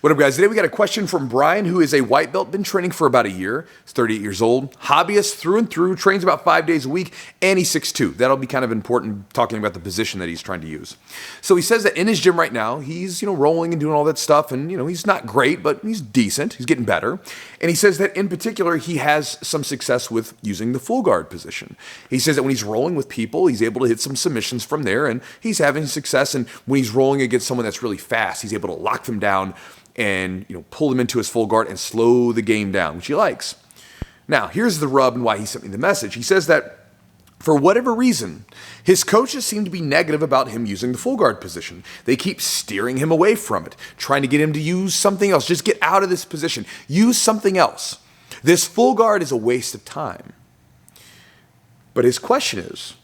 What up, guys? Today we got a question from Brian, who is a white belt, been training for about a year. He's 38 years old, hobbyist through and through, trains about 5 days a week, and he's 6'2". That'll be kind of important talking about the position that he's trying to use. So he says that in his gym right now, he's, rolling and doing all that stuff, and, he's not great, but he's decent. He's getting better. And he says that in particular, he has some success with using the full guard position. He says that when he's rolling with people, he's able to hit some submissions from there, and he's having success. And when he's rolling against someone that's really fast, he's able to lock them down and pull them into his full guard and slow the game down, which he likes. Now, here's the rub and why he sent me the message. He says that for whatever reason, his coaches seem to be negative about him using the full guard position. They keep steering him away from it, trying to get him to use something else. Just get out of this position. Use something else. This full guard is a waste of time. But his question is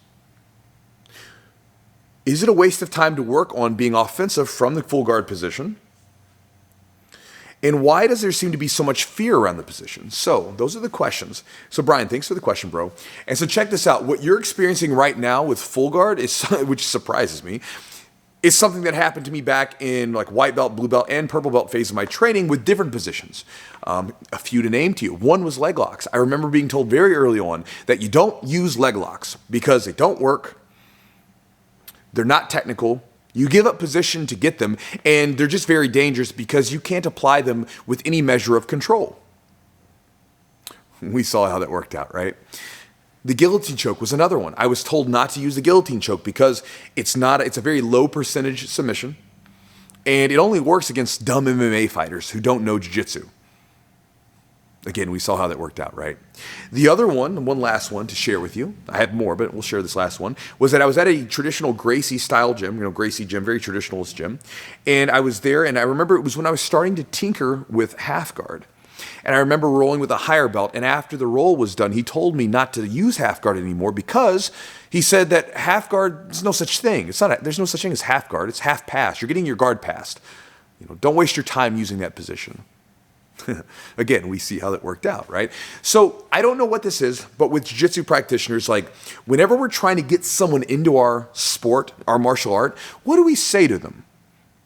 it a waste of time to work on being offensive from the full guard position? And why does there seem to be so much fear around the position? So those are the questions. So Brian, thanks for the question, bro. And so check this out. What you're experiencing right now with full guard, which surprises me, is something that happened to me back in like white belt, blue belt, and purple belt phase of my training with different positions. A few to name to you. One was leg locks. I remember being told very early on that you don't use leg locks because they don't work. They're not technical. You give up position to get them, and they're just very dangerous because you can't apply them with any measure of control. We saw how that worked out, right? The guillotine choke was another one. I was told not to use the guillotine choke because it's a very low percentage submission, and it only works against dumb MMA fighters who don't know jiu-jitsu. Again, we saw how that worked out, right? The other one last one to share with you, I have more, but we'll share this last one, was that I was at a traditional Gracie-style gym, Gracie gym, very traditionalist gym, and I was there, and I remember it was when I was starting to tinker with half guard. And I remember rolling with a higher belt, and after the roll was done, he told me not to use half guard anymore because he said that half guard, there's no such thing. There's no such thing as half guard. It's half pass. You're getting your guard passed. Don't waste your time using that position. Again, we see how that worked out, right? So I don't know what this is, but with jiu-jitsu practitioners, like whenever we're trying to get someone into our sport, our martial art, what do we say to them,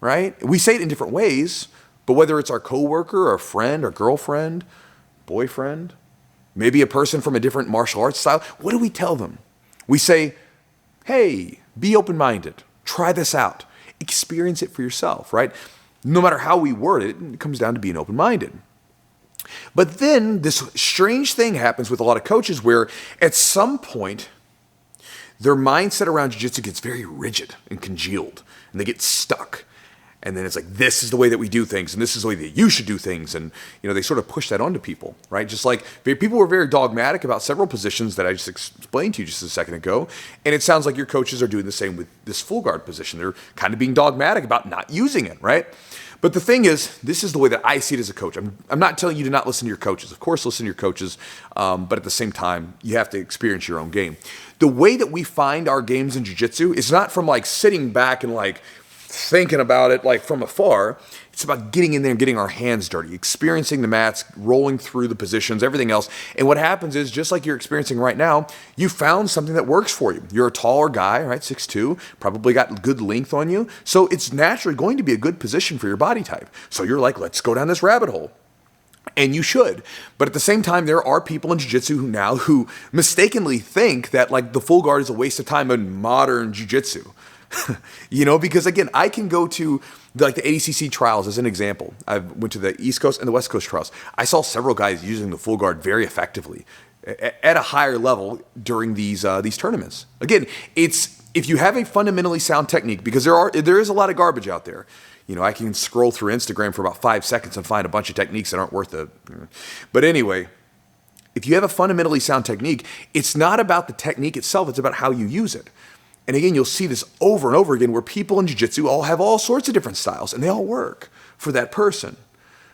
right? We say it in different ways, but whether it's our coworker, our friend, our girlfriend, boyfriend, maybe a person from a different martial arts style, what do we tell them? We say, hey, be open-minded, try this out, experience it for yourself, right? No matter how we word it, it comes down to being open-minded. But then this strange thing happens with a lot of coaches where at some point, their mindset around jiu-jitsu gets very rigid and congealed, and they get stuck. And then it's like, this is the way that we do things, and this is the way that you should do things. And, they sort of push that onto people, right? Just like people were very dogmatic about several positions that I just explained to you just a second ago. And it sounds like your coaches are doing the same with this full guard position. They're kind of being dogmatic about not using it, right? But the thing is, this is the way that I see it as a coach. I'm not telling you to not listen to your coaches. Of course, listen to your coaches. But at the same time, you have to experience your own game. The way that we find our games in jiu-jitsu is not from like sitting back and like thinking about it like from afar. It's about getting in there and getting our hands dirty, experiencing the mats, rolling through the positions, everything else. And what happens is, just like you're experiencing right now, you found something that works for you. You're a taller guy, right? 6'2", probably got good length on you. So it's naturally going to be a good position for your body type. So you're like, let's go down this rabbit hole. And you should. But at the same time, there are people in jiu-jitsu who mistakenly think that like the full guard is a waste of time in modern jiu-jitsu. Because again, I can go to the ADCC trials as an example. I went to the East Coast and the West Coast trials. I saw several guys using the full guard very effectively at a higher level during these tournaments. Again, it's if you have a fundamentally sound technique, because there is a lot of garbage out there. I can scroll through Instagram for about 5 seconds and find a bunch of techniques that aren't worth it. But anyway, if you have a fundamentally sound technique, it's not about the technique itself, it's about how you use it. And again, you'll see this over and over again where people in jiu-jitsu all have all sorts of different styles and they all work for that person,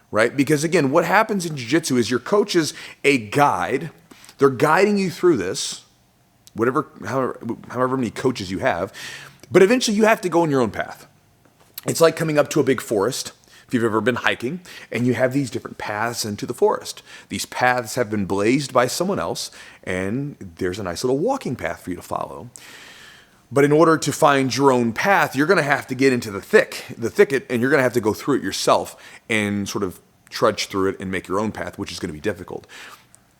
right? Because again, what happens in jiu-jitsu is your coach is a guide. They're guiding you through this, however many coaches you have, but eventually you have to go on your own path. It's like coming up to a big forest, if you've ever been hiking, and you have these different paths into the forest. These paths have been blazed by someone else, and there's a nice little walking path for you to follow. But in order to find your own path, you're going to have to get into the thicket, and you're going to have to go through it yourself and sort of trudge through it and make your own path, which is going to be difficult.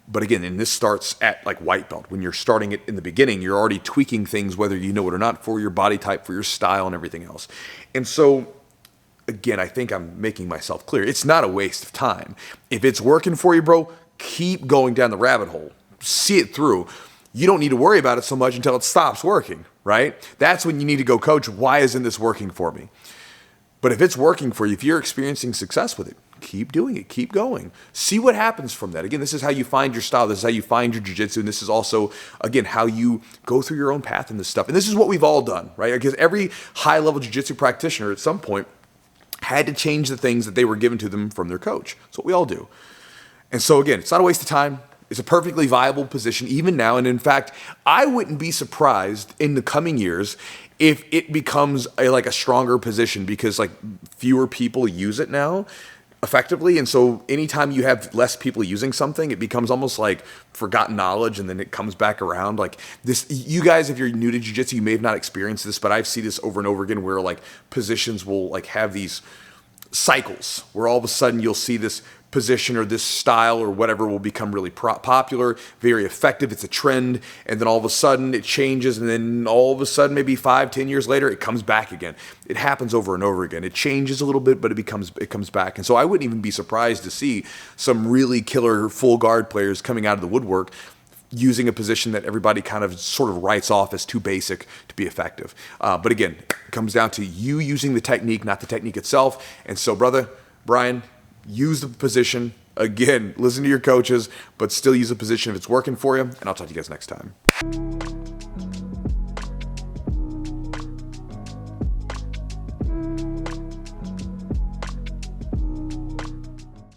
But again, and this starts at like white belt. When you're starting it in the beginning, you're already tweaking things, whether you know it or not, for your body type, for your style, and everything else. And so, again, I think I'm making myself clear. It's not a waste of time. If it's working for you, bro, keep going down the rabbit hole. See it through. You don't need to worry about it so much until it stops working, right? That's when you need to go, coach, why isn't this working for me? But if it's working for you, if you're experiencing success with it, keep doing it, keep going. See what happens from that. Again, this is how you find your style. This is how you find your jiu-jitsu. And this is also, again, how you go through your own path in this stuff. And this is what we've all done, right? Because every high-level jiu-jitsu practitioner at some point had to change the things that they were given to them from their coach. That's what we all do. And so again, it's not a waste of time. It's a perfectly viable position even now. And in fact, I wouldn't be surprised in the coming years if it becomes like a stronger position, because like fewer people use it now effectively. And so anytime you have less people using something, it becomes almost like forgotten knowledge, and then it comes back around. Like this, you guys, if you're new to jiu-jitsu, you may have not experienced this, but I've seen this over and over again where like positions will like have these cycles where all of a sudden you'll see this position or this style or whatever will become really popular, very effective. It's a trend. And then all of a sudden it changes. And then all of a sudden, maybe 5-10 years later, it comes back again. It happens over and over again. It changes a little bit, but it comes back. And so I wouldn't even be surprised to see some really killer full guard players coming out of the woodwork using a position that everybody kind of sort of writes off as too basic to be effective. But again, it comes down to you using the technique, not the technique itself. And so, brother, Brian, use the position. Again, listen to your coaches, but still use the position if it's working for you. And I'll talk to you guys next time.